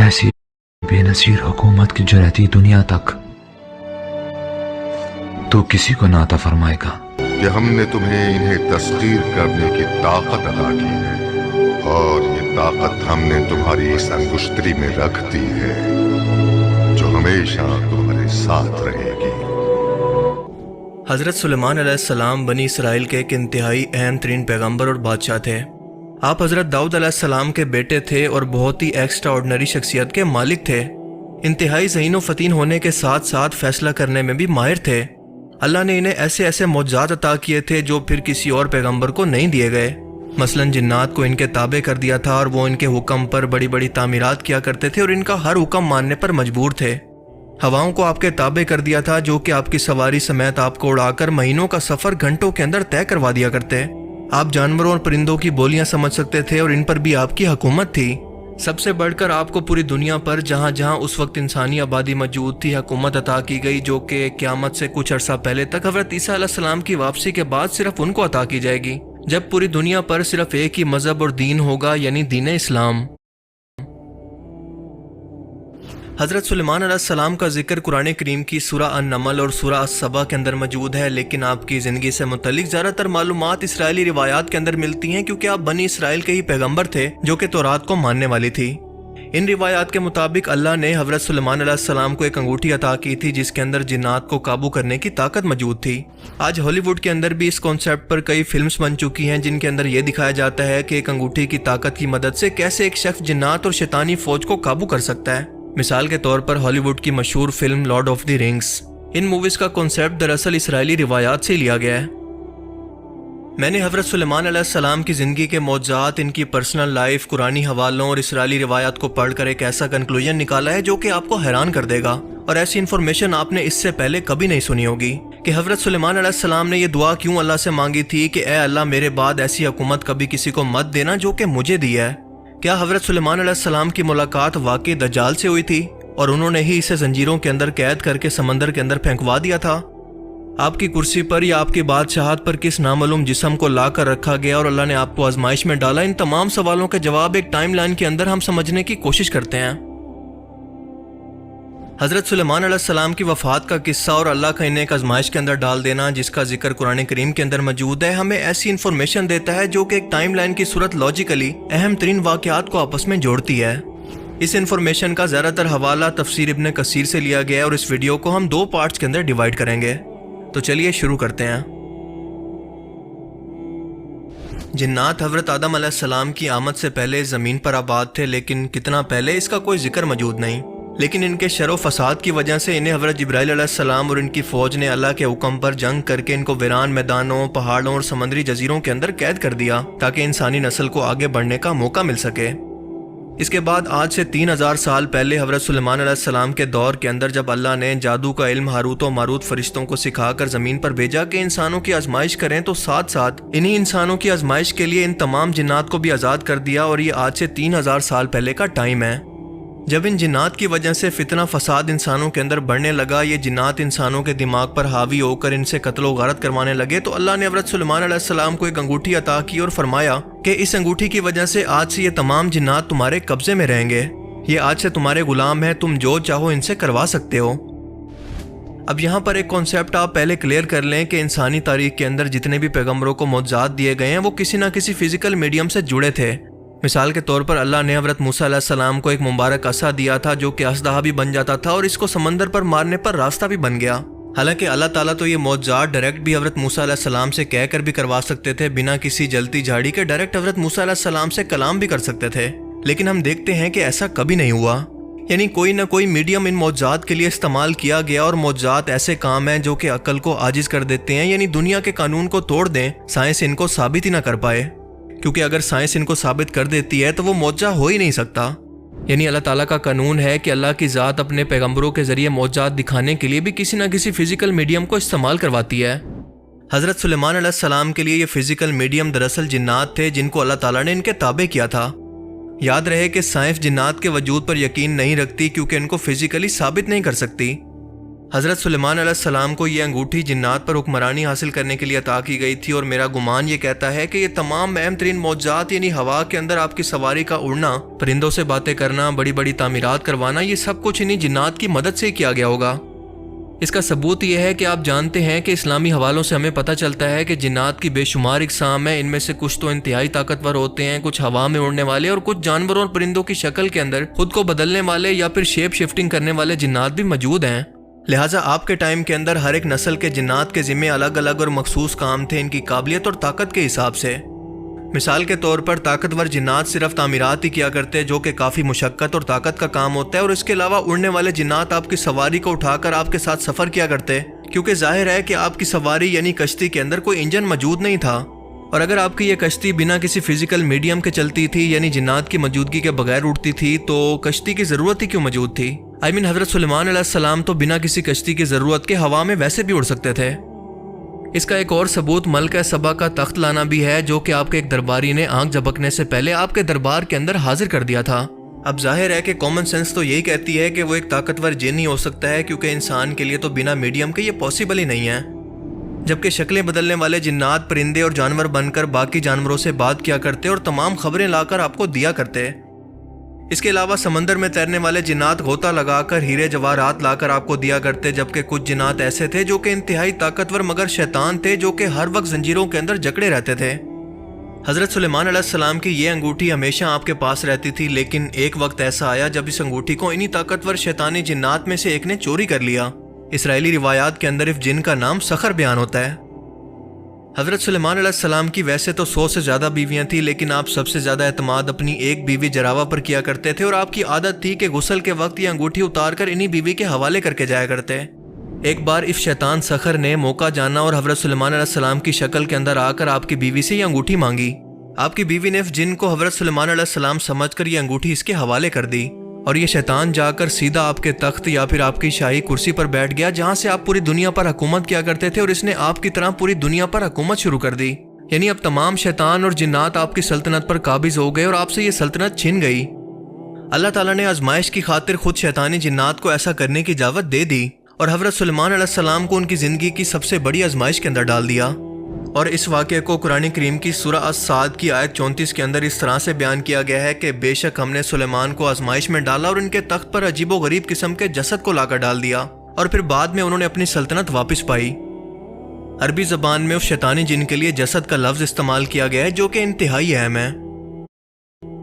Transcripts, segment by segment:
ایسی بے نظیر حکومت کی جو رہتی دنیا تک، تو کسی کو نہ عطا فرمائے گا کہ ہم نے تمہیں انہیں تسخیر کرنے کی طاقت عطا کی ہے، اور یہ طاقت ہم نے تمہاری اس انگشتری میں رکھ دی ہے جو ہمیشہ تمہارے ساتھ رہے گی۔ حضرت سلیمان علیہ السلام بنی اسرائیل کے ایک انتہائی اہم ترین پیغمبر اور بادشاہ تھے۔ آپ حضرت داؤد علیہ السلام کے بیٹے تھے اور بہت ہی ایکسٹرا آرڈنری شخصیت کے مالک تھے۔ انتہائی ذہین و فطین ہونے کے ساتھ ساتھ فیصلہ کرنے میں بھی ماہر تھے۔ اللہ نے انہیں ایسے ایسے معجزات عطا کیے تھے جو پھر کسی اور پیغمبر کو نہیں دیے گئے۔ مثلا جنات کو ان کے تابع کر دیا تھا اور وہ ان کے حکم پر بڑی بڑی تعمیرات کیا کرتے تھے اور ان کا ہر حکم ماننے پر مجبور تھے۔ ہواؤں کو آپ کے تابع کر دیا تھا جو کہ آپ کی سواری سمیت آپ کو اڑا کر مہینوں کا سفر گھنٹوں کے اندر طے کروا دیا کرتے۔ آپ جانوروں اور پرندوں کی بولیاں سمجھ سکتے تھے اور ان پر بھی آپ کی حکومت تھی۔ سب سے بڑھ کر آپ کو پوری دنیا پر جہاں جہاں اس وقت انسانی آبادی موجود تھی حکومت عطا کی گئی، جو کہ قیامت سے کچھ عرصہ پہلے تک حضرت عیسیٰ علیہ السلام کی واپسی کے بعد صرف ان کو عطا کی جائے گی، جب پوری دنیا پر صرف ایک ہی مذہب اور دین ہوگا، یعنی دین اسلام۔ حضرت سلیمان علیہ السلام کا ذکر قرآن کریم کی سورہ النمل اور سورہ السبا کے اندر موجود ہے، لیکن آپ کی زندگی سے متعلق زیادہ تر معلومات اسرائیلی روایات کے اندر ملتی ہیں، کیونکہ آپ بنی اسرائیل کے ہی پیغمبر تھے جو کہ تورات کو ماننے والی تھی۔ ان روایات کے مطابق اللہ نے حضرت سلیمان علیہ السلام کو ایک انگوٹھی عطا کی تھی جس کے اندر جنات کو قابو کرنے کی طاقت موجود تھی۔ آج ہالی ووڈ کے اندر بھی اس کانسیپٹ پر کئی فلمز بن چکی ہیں جن کے اندر یہ دکھایا جاتا ہے کہ ایک انگوٹھی کی طاقت کی مدد سے کیسے ایک شخص جنات اور شیطانی فوج کو قابو کر سکتا ہے۔ مثال کے طور پر ہالی ووڈ کی مشہور film Lord of the Rings, ان موویز کا کانسیپٹ دراصل اسرائیلی روایات سے لیا گیا ہے۔ میں نے حضرت سلیمان علیہ السلام کی زندگی کے معجزات، ان کی پرسنل لائف، قرآنی حوالوں اور اسرائیلی روایات کو پڑھ کر ایک ایسا کنکلوژن نکالا ہے جو کہ آپ کو حیران کر دے گا، اور ایسی انفارمیشن آپ نے اس سے پہلے کبھی نہیں سنی ہوگی کہ حضرت سلیمان علیہ السلام نے یہ دعا کیوں اللہ سے مانگی تھی کہ اے اللہ میرے بعد ایسی حکومت کبھی کسی کو مت دینا جو کہ مجھے دی ہے۔ کیا حضرت سلیمان علیہ السلام کی ملاقات واقعی دجال سے ہوئی تھی اور انہوں نے ہی اسے زنجیروں کے اندر قید کر کے سمندر کے اندر پھینکوا دیا تھا؟ آپ کی کرسی پر یا آپ کی بادشاہت پر کس نامعلوم جسم کو لا کر رکھا گیا اور اللہ نے آپ کو آزمائش میں ڈالا؟ ان تمام سوالوں کے جواب ایک ٹائم لائن کے اندر ہم سمجھنے کی کوشش کرتے ہیں۔ حضرت سلیمان علیہ السلام کی وفات کا قصہ اور اللہ کا انہیں ایک آزمائش کے اندر ڈال دینا جس کا ذکر قرآن کریم کے اندر موجود ہے، ہمیں ایسی انفارمیشن دیتا ہے جو کہ ایک ٹائم لائن کی صورت لاجیکلی اہم ترین واقعات کو آپس میں جوڑتی ہے۔ اس انفارمیشن کا زیادہ تر حوالہ تفسیر ابن کثیر سے لیا گیا ہے اور اس ویڈیو کو ہم 2 پارٹس کے اندر ڈیوائیڈ کریں گے۔ تو چلیے شروع کرتے ہیں۔ جنات حضرت آدم علیہ السلام کی آمد سے پہلے زمین پر آباد تھے، لیکن کتنا پہلے اس کا کوئی ذکر موجود نہیں، لیکن ان کے شر و فساد کی وجہ سے انہیں حضرت جبرائیل علیہ السلام اور ان کی فوج نے اللہ کے حکم پر جنگ کر کے ان کو ویران میدانوں، پہاڑوں اور سمندری جزیروں کے اندر قید کر دیا تاکہ انسانی نسل کو آگے بڑھنے کا موقع مل سکے۔ اس کے بعد آج سے 3000 سال پہلے حضرت سلیمان علیہ السلام کے دور کے اندر جب اللہ نے جادو کا علم ہاروت و ماروت فرشتوں کو سکھا کر زمین پر بھیجا کہ انسانوں کی آزمائش کریں، تو ساتھ ساتھ انہی انسانوں کی آزمائش کے لیے ان تمام جنات کو بھی آزاد کر دیا، اور یہ آج سے 3000 سال پہلے کا ٹائم ہے۔ جب ان جنات کی وجہ سے فتنہ فساد انسانوں کے اندر بڑھنے لگا، یہ جنات انسانوں کے دماغ پر حاوی ہو کر ان سے قتل و غارت کروانے لگے، تو اللہ نے حضرت سلیمان علیہ السلام کو ایک انگوٹھی عطا کی اور فرمایا کہ اس انگوٹھی کی وجہ سے آج سے یہ تمام جنات تمہارے قبضے میں رہیں گے، یہ آج سے تمہارے غلام ہیں، تم جو چاہو ان سے کروا سکتے ہو۔ اب یہاں پر ایک کانسیپٹ آپ پہلے کلیئر کر لیں کہ انسانی تاریخ کے اندر جتنے بھی پیغمبروں کو معجزات دیے گئے ہیں وہ کسی نہ کسی فزیکل میڈیم سے جڑے تھے۔ مثال کے طور پر اللہ نے حضرت موسیٰ علیہ السلام کو ایک مبارک عصا دیا تھا جو کہ اسدحہ بھی بن جاتا تھا اور اس کو سمندر پر مارنے پر راستہ بھی بن گیا۔ حالانکہ اللہ تعالیٰ تو یہ معجزات ڈائریکٹ بھی حضرت موسیٰ علیہ السلام سے کہہ کر بھی کروا سکتے تھے، بنا کسی جلتی جھاڑی کے ڈائریکٹ حضرت موسیٰ علیہ السلام سے کلام بھی کر سکتے تھے، لیکن ہم دیکھتے ہیں کہ ایسا کبھی نہیں ہوا، یعنی کوئی نہ کوئی میڈیم ان معجزات کے لیے استعمال کیا گیا، اور معجزات ایسے کام ہیں جو کہ عقل کو عاجز کر دیتے ہیں، یعنی دنیا کے قانون کو توڑ دیں، سائنس ان کو ثابت ہی نہ کر پائے، کیونکہ اگر سائنس ان کو ثابت کر دیتی ہے تو وہ معجزہ ہو ہی نہیں سکتا۔ یعنی اللہ تعالیٰ کا قانون ہے کہ اللہ کی ذات اپنے پیغمبروں کے ذریعے معجزات دکھانے کے لیے بھی کسی نہ کسی فزیکل میڈیم کو استعمال کرواتی ہے۔ حضرت سلیمان علیہ السلام کے لیے یہ فزیکل میڈیم دراصل جنات تھے جن کو اللہ تعالیٰ نے ان کے تابع کیا تھا۔ یاد رہے کہ سائنس جنات کے وجود پر یقین نہیں رکھتی کیونکہ ان کو فزیکلی ثابت نہیں کر سکتی۔ حضرت سلیمان علیہ السلام کو یہ انگوٹھی جنات پر حکمرانی حاصل کرنے کے لیے عطا کی گئی تھی، اور میرا گمان یہ کہتا ہے کہ یہ تمام اہم ترین معجزات یعنی ہوا کے اندر آپ کی سواری کا اڑنا، پرندوں سے باتیں کرنا، بڑی بڑی تعمیرات کروانا، یہ سب کچھ انہی جنات کی مدد سے کیا گیا ہوگا۔ اس کا ثبوت یہ ہے کہ آپ جانتے ہیں کہ اسلامی حوالوں سے ہمیں پتہ چلتا ہے کہ جنات کی بے شمار اقسام ہیں، ان میں سے کچھ تو انتہائی طاقتور ہوتے ہیں، کچھ ہوا میں اڑنے والے، اور کچھ جانوروں اور پرندوں کی شکل کے اندر خود کو بدلنے والے یا پھر شیپ شفٹنگ کرنے والے جنات بھی موجود ہیں۔ لہٰذا آپ کے ٹائم کے اندر ہر ایک نسل کے جنات کے ذمے الگ الگ اور مخصوص کام تھے ان کی قابلیت اور طاقت کے حساب سے۔ مثال کے طور پر طاقتور جنات صرف تعمیرات ہی کیا کرتے جو کہ کافی مشقت اور طاقت کا کام ہوتا ہے، اور اس کے علاوہ اڑنے والے جنات آپ کی سواری کو اٹھا کر آپ کے ساتھ سفر کیا کرتے، کیونکہ ظاہر ہے کہ آپ کی سواری یعنی کشتی کے اندر کوئی انجن موجود نہیں تھا، اور اگر آپ کی یہ کشتی بنا کسی فزیکل میڈیم کے چلتی تھی یعنی جنات کی موجودگی کے بغیر اڑتی تھی تو کشتی کی ضرورت ہی کیوں موجود تھی؟ حضرت سلیمان علیہ السلام تو بنا کسی کشتی کی ضرورت کے ہوا میں ویسے بھی اڑ سکتے تھے۔ اس کا ایک اور ثبوت ملکہ سبا کا تخت لانا بھی ہے، جو کہ آپ کے ایک درباری نے آنکھ جھپکنے سے پہلے آپ کے دربار کے اندر حاضر کر دیا تھا۔ اب ظاہر ہے کہ کامن سینس تو یہی کہتی ہے کہ وہ ایک طاقتور جن ہی ہو سکتا ہے، کیونکہ انسان کے لیے تو بنا میڈیم کے یہ پاسبل ہی نہیں ہے، جبکہ شکلیں بدلنے والے جنات پرندے اور جانور بن کر باقی جانوروں سے بات کیا کرتے اور تمام خبریں لا کر آپ کو دیا کرتے۔ اس کے علاوہ سمندر میں تیرنے والے جنات غوطہ لگا کر ہیرے جواہرات لا کر آپ کو دیا کرتے، جبکہ کچھ جنات ایسے تھے جو کہ انتہائی طاقتور مگر شیطان تھے، جو کہ ہر وقت زنجیروں کے اندر جکڑے رہتے تھے۔ حضرت سلیمان علیہ السلام کی یہ انگوٹھی ہمیشہ آپ کے پاس رہتی تھی، لیکن ایک وقت ایسا آیا جب اس انگوٹھی کو انہی طاقتور شیطانی جنات میں سے ایک نے چوری کر لیا۔ اسرائیلی روایات کے اندر اس جن کا نام سخر بیان ہوتا ہے۔ حضرت سلیمان علیہ السلام کی ویسے تو 100 سے زیادہ بیویاں تھیں، لیکن آپ سب سے زیادہ اعتماد اپنی ایک بیوی جراوہ پر کیا کرتے تھے، اور آپ کی عادت تھی کہ غسل کے وقت یہ انگوٹھی اتار کر انہی بیوی کے حوالے کر کے جایا کرتے۔ ایک بار اس شیطان سخر نے موقع جانا اور حضرت سلیمان علیہ السلام کی شکل کے اندر آ کر آپ کی بیوی سے یہ انگوٹھی مانگی۔ آپ کی بیوی نے اس جن کو حضرت سلیمان علیہ السلام سمجھ کر یہ انگوٹھی اس کے حوالے کر دی، اور یہ شیطان جا کر سیدھا آپ کے تخت یا پھر آپ کی شاہی کرسی پر بیٹھ گیا، جہاں سے آپ پوری دنیا پر حکومت کیا کرتے تھے، اور اس نے آپ کی طرح پوری دنیا پر حکومت شروع کر دی۔ یعنی اب تمام شیطان اور جنات آپ کی سلطنت پر قابض ہو گئے اور آپ سے یہ سلطنت چھن گئی۔ اللہ تعالیٰ نے آزمائش کی خاطر خود شیطانی جنات کو ایسا کرنے کی اجازت دے دی، اور حضرت سلیمان علیہ السلام کو ان کی زندگی کی سب سے بڑی آزمائش کے اندر ڈال دیا۔ اور اس واقعے کو قرآن کریم کی سورہ الصاد کی آیت 34 کے اندر اس طرح سے بیان کیا گیا ہے کہ بے شک ہم نے سلیمان کو آزمائش میں ڈالا اور ان کے تخت پر عجیب و غریب قسم کے جسد کو لا کر ڈال دیا، اور پھر بعد میں انہوں نے اپنی سلطنت واپس پائی۔ عربی زبان میں اس شیطانی جن کے لیے جسد کا لفظ استعمال کیا گیا ہے، جو کہ انتہائی اہم ہے۔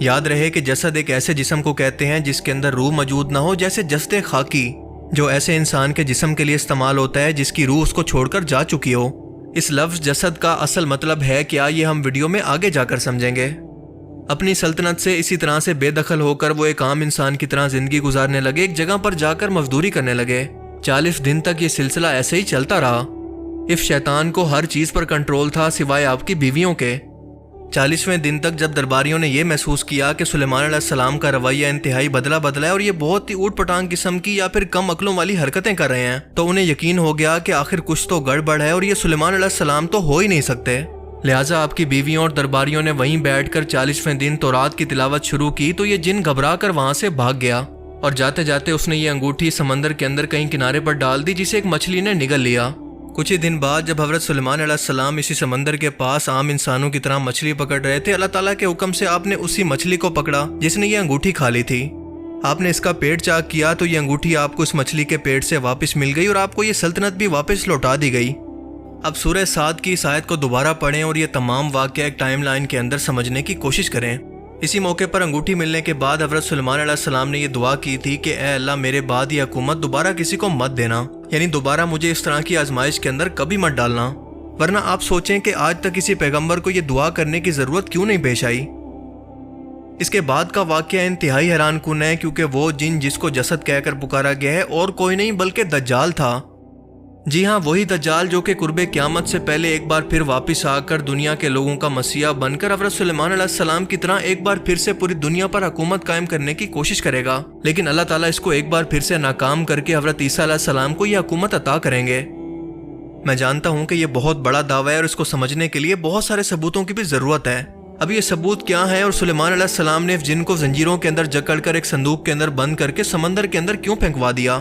یاد رہے کہ جسد ایک ایسے جسم کو کہتے ہیں جس کے اندر روح موجود نہ ہو، جیسے جسد خاکی جو ایسے انسان کے جسم کے لیے استعمال ہوتا ہے جس کی روح اس کو چھوڑ کر جا چکی ہو۔ اس لفظ جسد کا اصل مطلب ہے کیا، یہ ہم ویڈیو میں آگے جا کر سمجھیں گے۔ اپنی سلطنت سے اسی طرح سے بے دخل ہو کر وہ ایک عام انسان کی طرح زندگی گزارنے لگے، ایک جگہ پر جا کر مزدوری کرنے لگے۔ 40 دن تک یہ سلسلہ ایسے ہی چلتا رہا۔ اس شیطان کو ہر چیز پر کنٹرول تھا سوائے آپ کی بیویوں کے۔ 40ویں دن تک جب درباریوں نے یہ محسوس کیا کہ سلیمان علیہ السلام کا رویہ انتہائی بدلا ہے اور یہ بہت ہی اوٹ پٹانگ قسم کی یا پھر کم عقلوں والی حرکتیں کر رہے ہیں، تو انہیں یقین ہو گیا کہ آخر کچھ تو گڑبڑ ہے اور یہ سلیمان علیہ السلام تو ہو ہی نہیں سکتے۔ لہٰذا آپ کی بیویوں اور درباریوں نے وہیں بیٹھ کر 40ویں دن تورات کی تلاوت شروع کی، تو یہ جن گھبرا کر وہاں سے بھاگ گیا، اور جاتے جاتے اس نے یہ انگوٹھی سمندر کے اندر کہیں کنارے پر ڈال دی، جسے ایک مچھلی نے نگل لیا۔ کچھ ہی دن بعد جب حضرت سلیمان علیہ السلام اسی سمندر کے پاس عام انسانوں کی طرح مچھلی پکڑ رہے تھے، اللہ تعالیٰ کے حکم سے آپ نے اسی مچھلی کو پکڑا جس نے یہ انگوٹھی کھا لی تھی۔ آپ نے اس کا پیٹ چاک کیا تو یہ انگوٹھی آپ کو اس مچھلی کے پیٹ سے واپس مل گئی اور آپ کو یہ سلطنت بھی واپس لوٹا دی گئی۔ اب سورہ صاد کی اس آیت کو دوبارہ پڑھیں اور یہ تمام واقعہ ایک ٹائم لائن کے اندر سمجھنے کی کوشش کریں۔ اسی موقع پر انگوٹھی ملنے کے بعد حضرت سلیمان علیہ السلام نے یہ دعا کی تھی کہ اے اللہ میرے بعد یہ حکومت دوبارہ کسی کو مت دینا، یعنی دوبارہ مجھے اس طرح کی آزمائش کے اندر کبھی مت ڈالنا، ورنہ آپ سوچیں کہ آج تک کسی پیغمبر کو یہ دعا کرنے کی ضرورت کیوں نہیں پیش آئی۔ اس کے بعد کا واقعہ انتہائی حیران کن ہے، کیونکہ وہ جن جس کو جسد کہہ کر پکارا گیا ہے اور کوئی نہیں بلکہ دجال تھا۔ جی ہاں، وہی دجال جو کہ قرب قیامت سے پہلے ایک بار پھر واپس آ کر دنیا کے لوگوں کا مسیح بن کر حضرت سلیمان علیہ السلام کی طرح ایک بار پھر سے پوری دنیا پر حکومت قائم کرنے کی کوشش کرے گا، لیکن اللہ تعالیٰ اس کو ایک بار پھر سے ناکام کر کے حضرت عیسیٰ علیہ السلام کو یہ حکومت عطا کریں گے۔ میں جانتا ہوں کہ یہ بہت بڑا دعویٰ ہے اور اس کو سمجھنے کے لیے بہت سارے ثبوتوں کی بھی ضرورت ہے۔ اب یہ ثبوت کیا ہے اور سلیمان علیہ السلام نے جن کو زنجیروں کے اندر جکڑ کر ایک صندوق کے اندر بند کر کے سمندر کے اندر کیوں پھینکوا دیا،